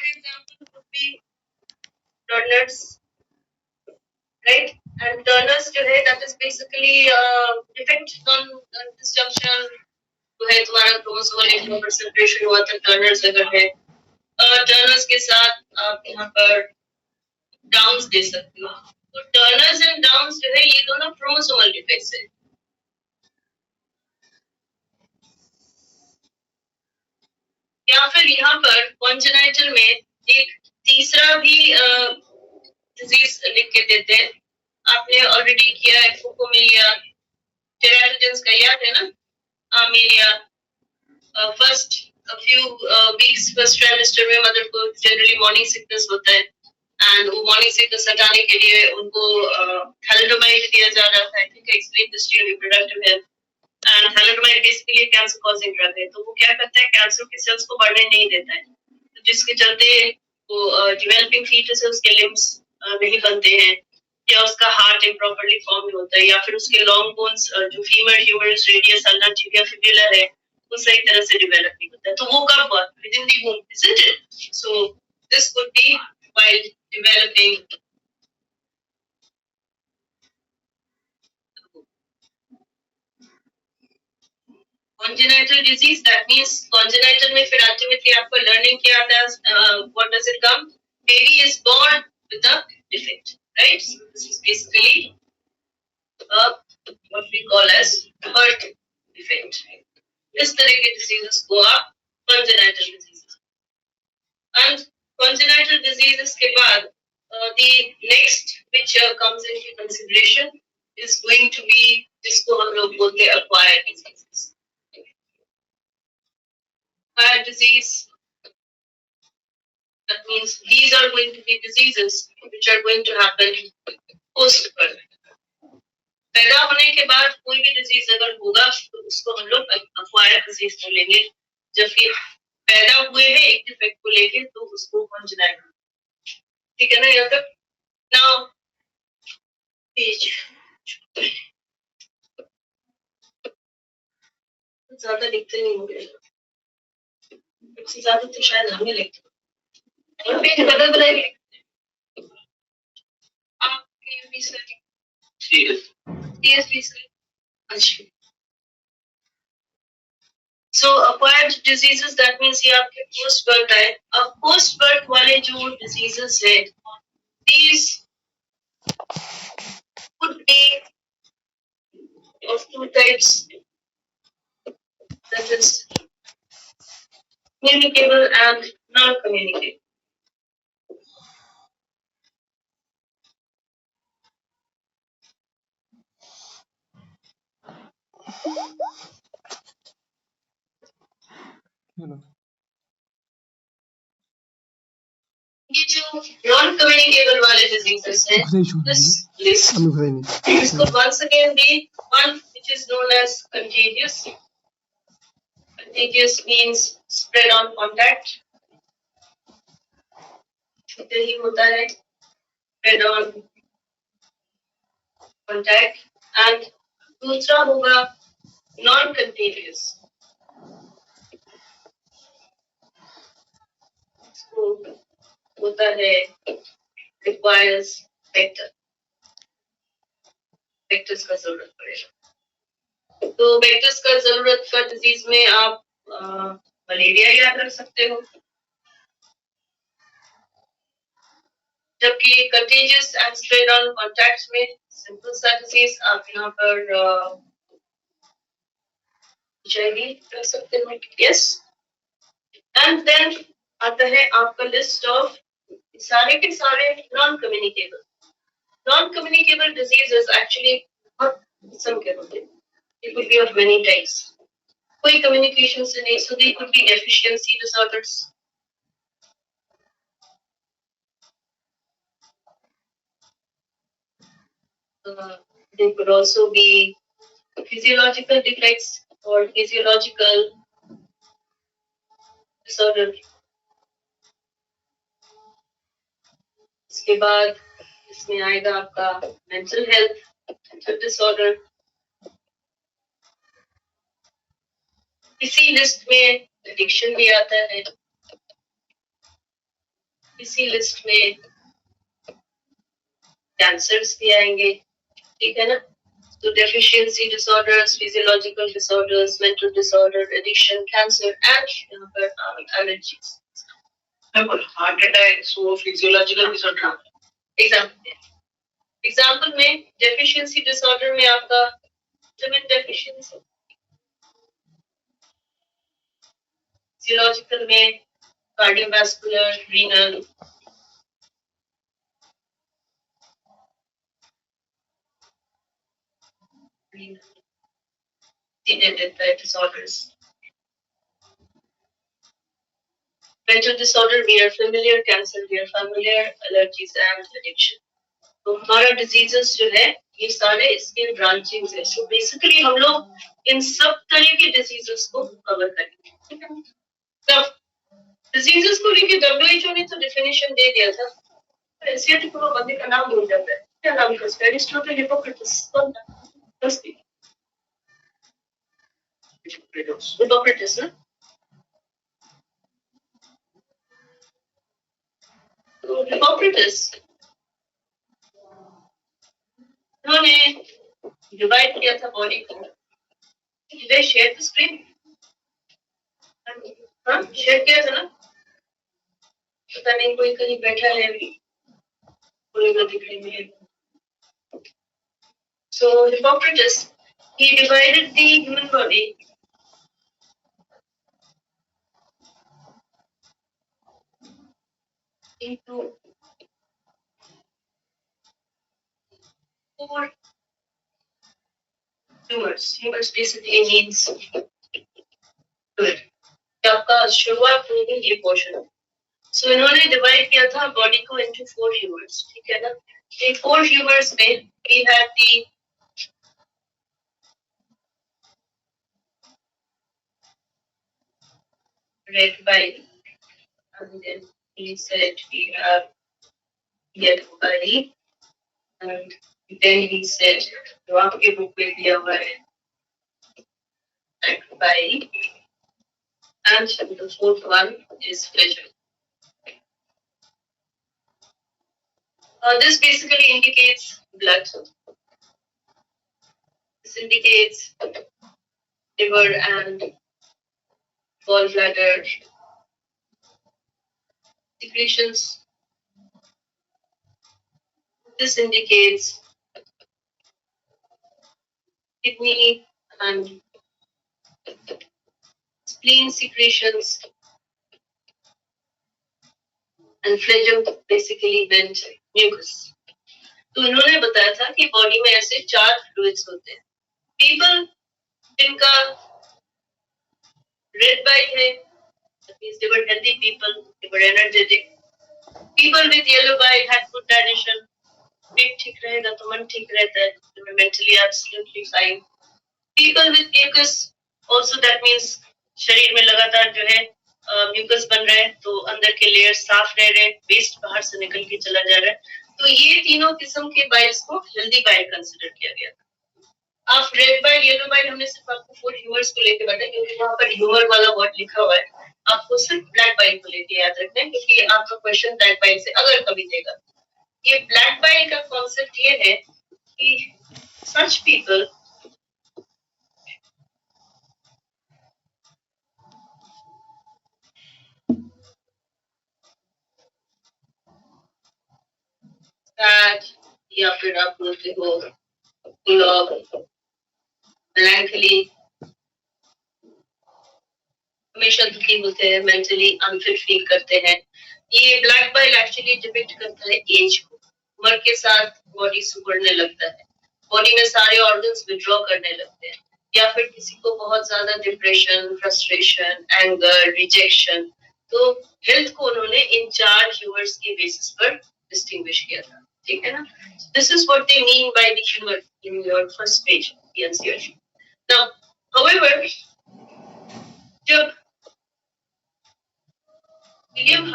example would be Turner's, right? And Turner's जो है that is basically defect non-disjunction जो है तुम्हारा क्रोमोसोमल इंटरसेप्रेशन हुआ था टर्नर्स अगर है टर्नर्स के साथ आप यहाँ पर डाउन्स दे सकते हो तो टर्नर्स एंड डाउन्स जो है ये दोनों क्रोमोसोमल डिफेक्ट्स है या फिर यहाँ पर कॉन्जेनाइटल में एक तीसरा भी डिजीज लिख के देते हैं आपने ऑलरेडी किया है फुकोमिलिया टेराटोजेंस का याद है ना आमिलिया first few weeks first trimester में मदर को जनरली मॉर्निंग सिकनेस होता है एंड वो मॉर्निंग सिकनेस हटाने के लिए उनको थैलेडोमाइड दिया जा रहा था I think explain this to reproductive health and thalidomide basically cancer causing drug है तो वो क्या करता है कैंसर के सेल्स को बढ़ने नहीं देता है तो जिसके चलते वो डेवलपिंग फीटस है उसके लिम्स नहीं बनते हैं या उसका हार्ट इम्प्रॉपरली फॉर्म होता है या फिर उसके लॉन्ग बोन्स जो femur humerus radius ulna tibia fibula है वो सही तरह से डेवलप नहीं होता है तो वो कब हुआ within the womb isn't it so this could be while developing congenital disease that means congenital में फिर ultimately आपको learning क्या आता है what does it come baby is born with a defect right so this is basically what we call as birth defect इस तरह के diseases को आप congenital diseases and congenital diseases के बाद the next which comes into consideration is going to be जिसको हम लोग बोलते हैं acquired diseases acquired disease that means these are going to be diseases which are going to happen post birth पैदा होने के बाद कोई भी डिजीज अगर होगा तो उसको हम लोग acquired disease बोलेंगे जबकि पैदा हुए हैं एक डिफेक्ट को लेके तो उसको congenital ठीक है ना यहाँ तक now पेज ज्यादा लिखते नहीं होंगे इससे ज्यादा तो शायद हमें लिखते और पेज बदल बदल आप भी सर yes अच्छा So acquired diseases that means ये आपके post birth है अब post birth वाले जो diseases है these could be of two types that is communicable and non-communicable ये जो non-communicable वाले diseases है this list this could once again be one which is known as contagious contagious means spread on contact यही होता है spread on contact and दूसरा होगा non-contagious होता है requires vectors का जरूरत पड़ेगा तो vectors का जरूरत का डिजीज में आप मलेरिया याद रख सकते हो जबकि contagious and spread on contacts में सिंपल सा डिजीज आप यहाँ पर HIV रख सकते हो yes and then आता है आपका लिस्ट ऑफ सारे के सारे non-communicable diseases actually बहुत किस्म के होते हैं it could be of many types कोई communication से नहीं so they could be deficiency disorders they could also be physiological defects or physiological disorder इसके बाद इसमें आएगा आपका मेंटल हेल्थ डिसऑर्डर इसी लिस्ट में एडिक्शन भी आता है इसी लिस्ट में कैंसर्स भी आएंगे, ठीक है ना। तो deficiency disorders, physiological disorders, mental disorder, addiction, cancer and यहाँ पर एलर्जीज। हार्ट अटैक, सो फिजियोलॉजिकल डिसऑर्डर एग्जाम्पल में डेफिशिएंसी डिसऑर्डर में आपका विटामिन डेफिशिएंसी, फिजियोलॉजिकल में cardiovascular, renal, disorders. Mental disorder, we are familiar. Cancer, we are familiar. Allergies and addiction. तो हमारा diseases जो है ये सारे इसके ब्रांचिंग्स है। सो बेसिकली हम लोग इन सब तरह के डिजीजेस को कवर करेंगे। तब डिजीजेस को लेके WHO ने तो डेफिनेशन दे दिया था। एनसीईआरटी को बंदे का नाम भूल जाता है, क्या नाम था उसका? एरिस्टोटल, हिपोक्रेटस, कौन था? हिपोक्रेटस ना। तो हिपोक्रेटस उन्होंने डिवाइड किया था बॉडी को। Did I share the screen? हाँ, शेयर किया था ना। पता नहीं कोई कहीं बैठा है अभी, कोई ना दिख रही है। So Hippocrates, he divided the human body into 4 humors. Humors basically means fluid. आपका शुरुआत होगी ये पोर्शन। सो इन्होंने डिवाइड किया था बॉडी को into 4 humors, ठीक है ना। ये 4 humors में we have the red bile, and then he said we have yellow bile, and then he said जो आपके बुक में दिया हुआ है black bile, and the 4th one is phlegm. This basically indicates blood. This indicates liver and gallbladder secretions. This indicates kidney and spleen secretions. And phlegm basically meant mucus. तो इन्होंने बताया था कि बॉडी में ऐसे 4 फ्लूइड्स होते हैं। People जिनका रेड बाइल है, that means they were healthy people, they were energetic. People with yellow bile had good digestion. पेट ठीक रहेगा तो मन ठीक रहता है, they were mentally absolutely fine. People with mucus, also that means शरीर में लगातार जो है म्यूकस बन रहा है, तो अंदर के लेयर साफ रह रहे, वेस्ट बाहर से निकल के चला जा रहा है। तो ये तीनों किस्म के बाइल्स को हेल्दी बाइल कंसिडर किया गया था। आप रेड बाइल, येलो बाइल, हमने सिर्फ आपको 4 ह्यूमर्स को लेके बताया क्योंकि वहां पर ह्यूमर वाला वर्ड लिखा हुआ है। आपको सिर्फ ब्लैक बाइल को लेके याद रखना है क्योंकि आपका क्वेश्चन ब्लैक बाइल से अगर कभी देगा। ये ब्लैक बाइल का कॉन्सेप्ट ये है कि सच पीपल या फिर आप बोलते हो लोग ब्लैंकली हमेशा दुखी होते हैं, मेंटली अनफिट फील करते हैं। ये ब्लैक बाइल एक्चुअली डिपिक्ट करता है एज को। उम्र के साथ बॉडी सुकड़ने लगता है, बॉडी में सारे ऑर्गन्स विड्रॉ करने लगते हैं, या फिर किसी को बहुत ज्यादा डिप्रेशन, फ्रस्ट्रेशन, एंगर, रिजेक्शन। तो हेल्थ को उन्होंने इन 4 ह्यूमर्स के बेसिस पर डिस्टिंग्विश किया था, ठीक है ना। This is what they mean by the humour in your first page NCERT. Now however, जब विलियम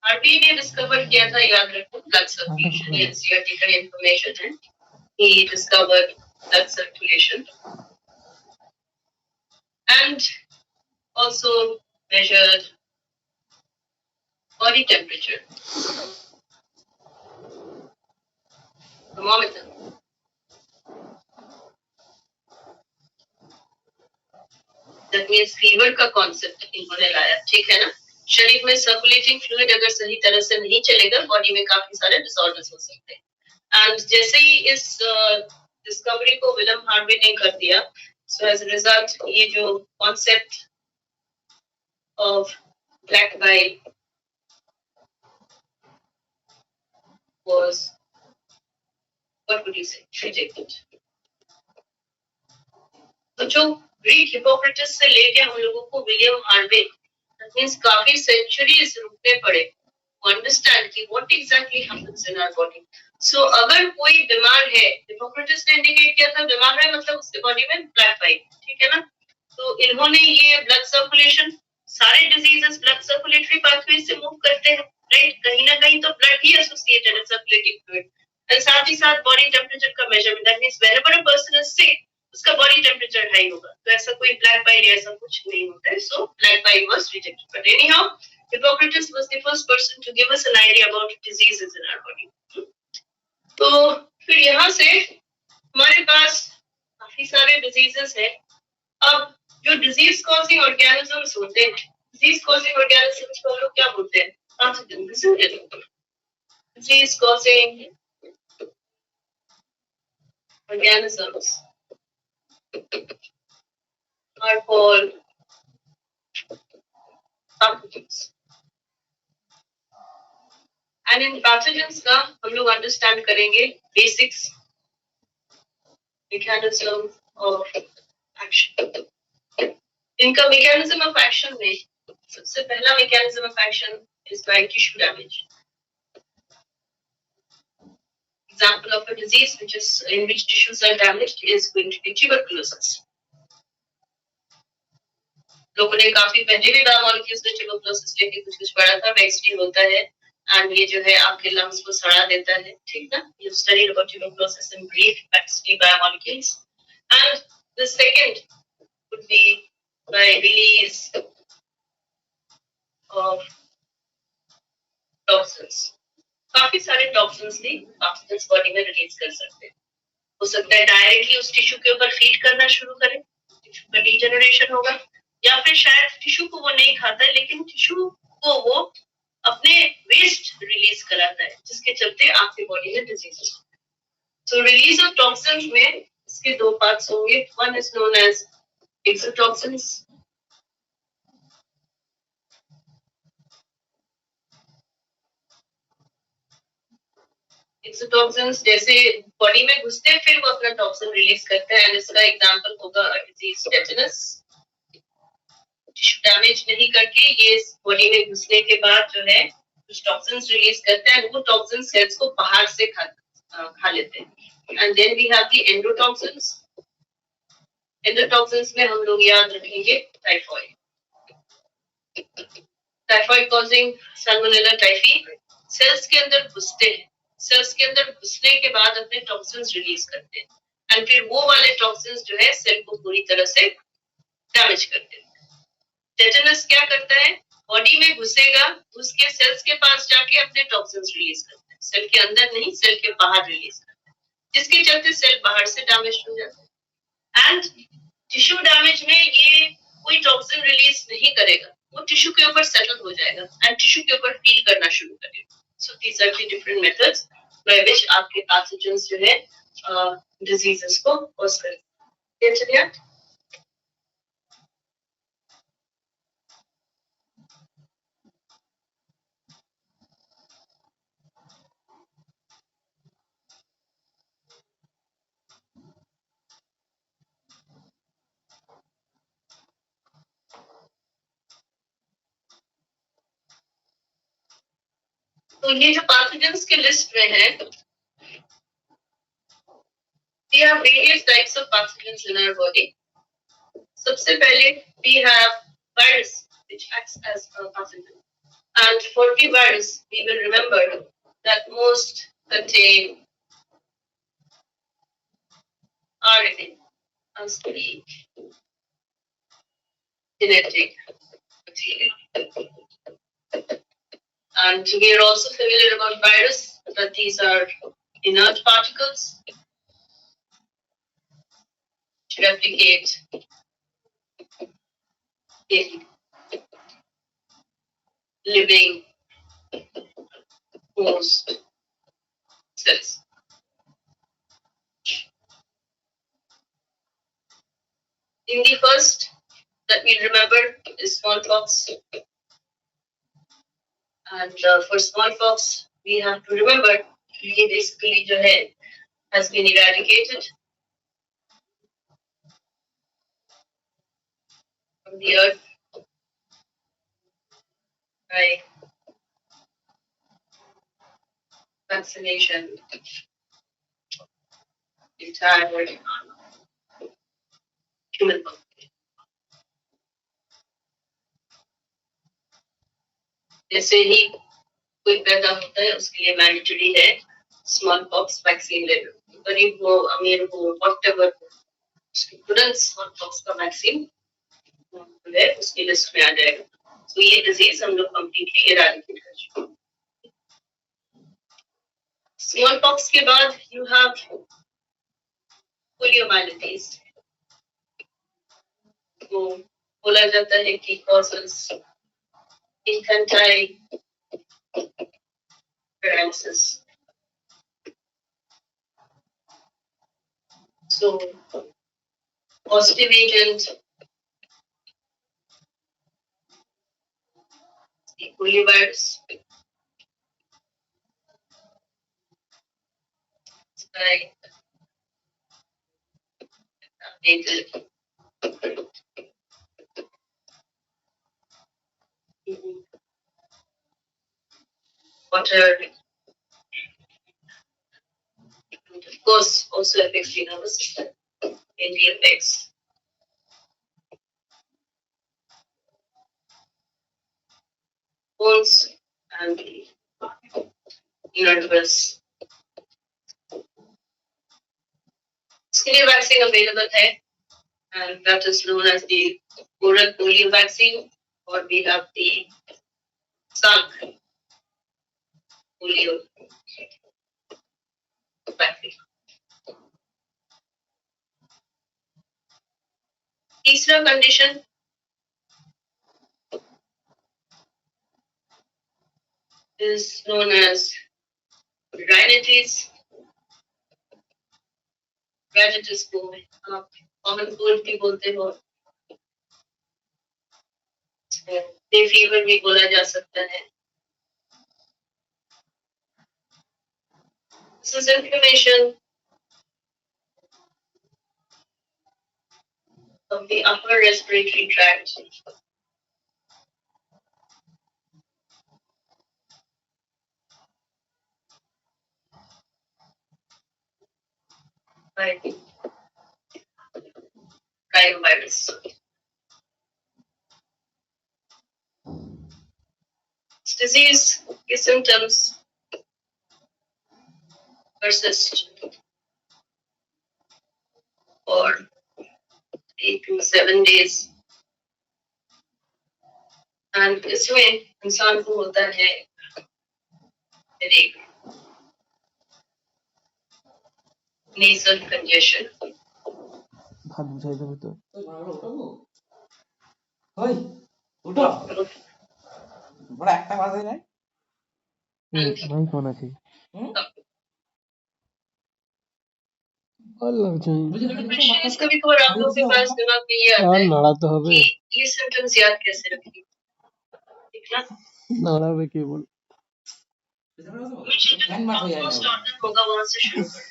हार्वी ने डिस्कवर किया था, याद रखो, ब्लड सर्कुलेशन, एनसीईआरटी का इंफॉर्मेशन है। He discovered blood circulation and also measured body temperature, thermometer. That means fever का concept इन्होंने लाया, ठीक है ना। शरीर में सर्कुलेटिंग फ्लूइड अगर सही तरह से नहीं चलेगा, बॉडी में काफी सारे डिसऑर्डर्स हो सकते हैं। एंड जैसे ही इस डिस्कवरी को विलियम हार्वे ने कर दिया, सो एज अ रिजल्ट ये जो concept of black bile was what would you से रिजेक्टेड। तो जो ग्रीक हिपोक्रेटस से लेके हम लोगों को विलियम हार्वे, दैट मींस काफी सेंचुरीज रुकने पड़े to understand कि what exactly happens in our body. So अगर कोई बीमार है, हिपोक्रेटस ने इंडिकेट किया था बीमार है मतलब उसके बॉडी में ब्लैक बाइल, ठीक है ना। तो इन्होंने ये ब्लड सर्कुलेशन, सारे डिजीजेस ब्लड सर्कुलेटरी पाथवे से मूव करते हैं, राइट। कहीं ना कहीं तो ब्लड ही एसोसिएटेड है सर्कुलेटिंग फ्लूइड, और साथ ही साथ बॉडी टेम्परेचर का measurement, that means whenever a person is sick उसका बॉडी टेम्परेचर हाई होगा, तो ऐसा कोई ब्लैक बाइल ऐसा कुछ नहीं होता है। So black bile was rejected, but any how Hippocrates was the first person to give us an idea about diseases in our body. तो फिर यहाँ से हमारे पास काफी सारे डिजीजेस हैं। अब जो डिजीज कॉजिंग ऑर्गेनिजम्स होते हैं, डिजीज कॉजिंग ऑर्गेनिजम्स को हम लोग क्या बोलते हैं? Disease causing organisms are called pathogens. And in pathogens का हम लोग अंडरस्टैंड करेंगे बेसिक्स, मैकेनिज्म ऑफ एक्शन। इनका मैकेनिज्म ऑफ एक्शन में सबसे पहला mechanism of action is by tissue damage. Example of a disease which is in which tissues are damaged is going to be tuberculosis. लोगों ने काफी पहले भी बायोमोलिक्यूल्स में ट्यूबरकुलोसिस लेके कुछ पढ़ा था, वैक्सीन होता है एंड ये जो है आपके लंग्स को सड़ा देता है, ठीक ना। You studied about tuberculosis in brief, vaccine biomolecules. And the second would be by release of toxins. काफी सारे टॉक्सिन्स भी टॉक्सिन्स बॉडी में रिलीज कर सकते हैं। हो सकता है डायरेक्टली उस टिश्यू के ऊपर फीड करना शुरू करें, टिश्यू का डिजेनरेशन होगा, या फिर शायद टिश्यू को वो नहीं खाता है लेकिन टिश्यू को वो अपने वेस्ट रिलीज कराता है, जिसके चलते आपके बॉडी में diseases. So release of toxins में इसके दो पार्ट्स होंगे। One is known as exotoxins, exotoxins जैसे बॉडी में घुसते हैं फिर वो अपना टॉक्सिन रिलीज करते हैं, एंड इसका एग्जांपल होगा डिजीज टेटनस। टिश्यू डैमेज नहीं करके ये बॉडी में घुसने के बाद जो है कुछ टॉक्सिन्स रिलीज करते हैं, वो टॉक्सिन सेल्स को बाहर से खा लेते हैं। And then we have the endotoxins. Endotoxins में हम लोग याद रखेंगे typhoid, typhoid causing salmonella typhi cells के अंदर घुसते हैं, सेल्स के अंदर घुसने के बाद अपने टॉक्सिन्स रिलीज करते हैं, एंड फिर वो वाले टॉक्सिन्स जो है सेल को पूरी तरह से डैमेज करते हैं। टेटनस क्या करता है, बॉडी में घुसेगा, घुस के सेल्स के पास जाके अपने टॉक्सिन्स रिलीज करते हैं, सेल के अंदर नहीं सेल के बाहर रिलीज करते हैं, जिसके चलते सेल बाहर से डैमेज हो जाता है। एंड टिश्यू डैमेज में ये कोई टॉक्सिन रिलीज नहीं करेगा, वो टिश्यू के ऊपर सेटल हो जाएगा एंड टिश्यू के ऊपर फील करना शुरू करेगा। So these are the different methods by which आपके पैथोजेंस जो है डिजीजेस को कॉज करते हैं। चलिए तो ये जो पैथोजेंस के लिस्ट में है, we have various types of pathogens in our body. सबसे पहले we have virus which acts as a pathogen, and for the virus we will remember that most contain RNA as the genetic material, And we are also familiar about virus, that these are inert particles which replicate in living host cells. In the first that we remember is smallpox. And for smallpox, we have to remember ये basically जो है has been eradicated from the earth by vaccination entire human population. जैसे ही कोई पैदा होता है उसके लिए मैंडेटरी है स्मॉल पॉक्स वैक्सीन लेना, गरीब हो अमीर हो व्हाटएवर हो, उसके तुरंत स्मॉल पॉक्स का वैक्सीन है उसकी लिस्ट में आ जाएगा. तो ये डिजीज हम लोग कंप्लीटली इराडिकेट कर चुके हैं. स्मॉल पॉक्स के बाद यू हैव पोलियोमाइलिटीज. वो बोला जाता है कि causes infantile paralysis. So, positive agent, the poliovirus, like water, and of course, also affects the nervous system. Mainly affects bones and the nervous. इसके लिए वैक्सीन अवेलेबल है, and that is known as the oral polio vaccine, or we have the Salk polio vaccine. तीसरा condition is known as rhinitis. Rhinitis को आप common cold भी बोलते हो, day fever भी बोला जा सकता है. This is inflammation of the upper respiratory tract. By the rhinovirus. This disease, the symptoms persist for 8 to 7 days. And इसमें इंसान को होता है headache, nasal congestion. ভাত বুঝাই দেবে তো একটা বাজে যায় ভাই ফোন আছে ভালো লাগছে कभी कभार आप लोगों के पास दिमाग में ये आता আর है নাড়াতে হবে कि ये सिम्टम्स याद कैसे रखें. ठीक ना? নাড়াবে কে বল स्टार्टर होगा वहां से शुरू करना.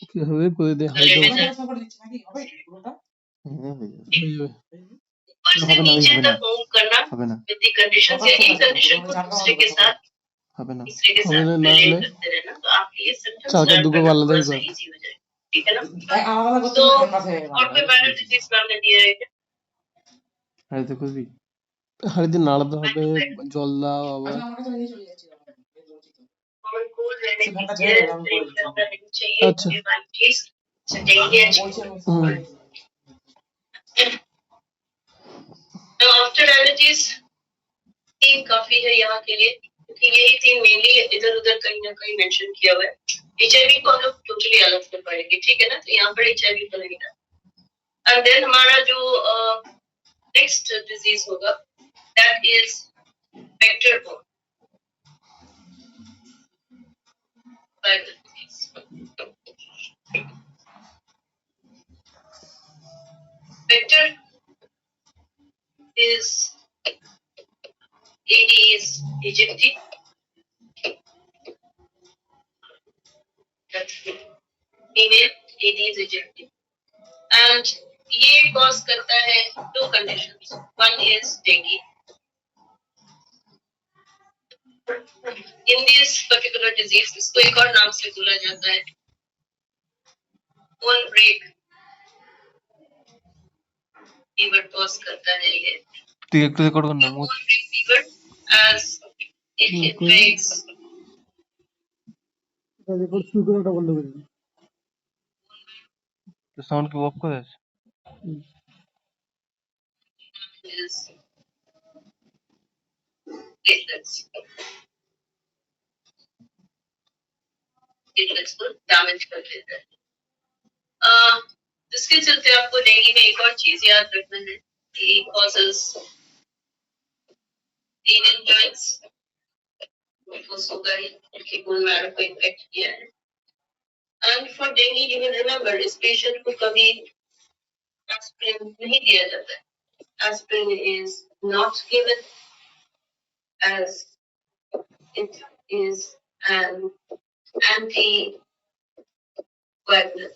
কি হবে করে দে गले में হয়তো दर्द. হয়ে যাবে ऊपर से नीचे तक मूव करना হবে না with the condition या एक कंडीशन को दूसरे के साथ হবে না तीसरे के साथ হবে না रिलेट হলে करते रहना, तो आपके ये सिम्टम्स চাকা लर्न দুটো करना আলাদাই थोड़ा सा কর इजी हो जाएगा. ठीक है ना? तो और कोई वायरल डिजीज नाम दिया है क्या? হাড়িতে খুঁজবি হাড়িতে নাড়াতে হবে জল দাও আবার कॉमन कोल्ड रहने दीजिए, ड्रिंक करना नहीं चाहिए, अच्छा। ये वाली चीज सेटिंग है. হুম तो आफ्टर डायबिटीज 3 काफी है यहाँ के लिए, क्योंकि यही 3 मेनली इधर उधर कहीं ना कहीं मेंशन किया हुआ है। HIV को हम लोग टोटली अलग से पढ़ेंगे, ठीक है ना? तो यहाँ पर HIV तो नहीं था। एंड देन हमारा जो नेक्स्ट डिजीज होगा that is vector borne viral disease. Vector is Aedes aegypti. That's female Aedes aegypti. And ये cause करता है 2 conditions. One is dengue. In this particular disease, इसको एक और नाम से बोला जाता है bone break fever cause करता है ये। তুই একটু রেকর্ড কর না Bone break fever as it infects record শুরু করে ওটা বন্ধ করে দিন তো সাউন্ড কি অফ করে আছে is platelets. Platelets को damage कर देता है। जिसके चलते आपको डेंगू में एक और चीज याद रखना है कि causes pain in joints, वो होगा ही कि बोन मैरो को इन्फेक्ट किया है। And for dengue you will remember इस पेशेंट को कभी एस्पिरिन नहीं दिया जाता है। Aspirin is not given as it is an anticoagulant.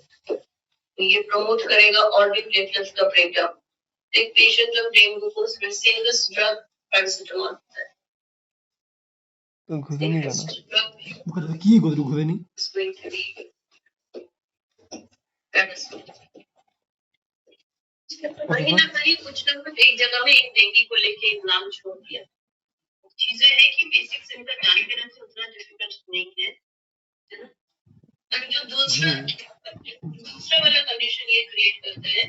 ये प्रमोट करेगा और भी प्लेटलेट्स का ब्रेकडाउन। एक पेशेंट जब डेंगू को उसमें सिंगल ड्रग पैरासिटामोल होता है। তো ঘুরে নি কেন ड्रग কি করবো ঘুরে নি is going to be paracetamol. वही ना कहीं कुछ ना कुछ एक जगह में एक डेंगू को लेके एक नाम छोड़ दिया। चीजें हैं कि बेसिक सिम्टम जानते रहने से उतना डिफिकल्ट नहीं है, है ना? और जो दूसरा वाला कंडीशन ये क्रिएट करता है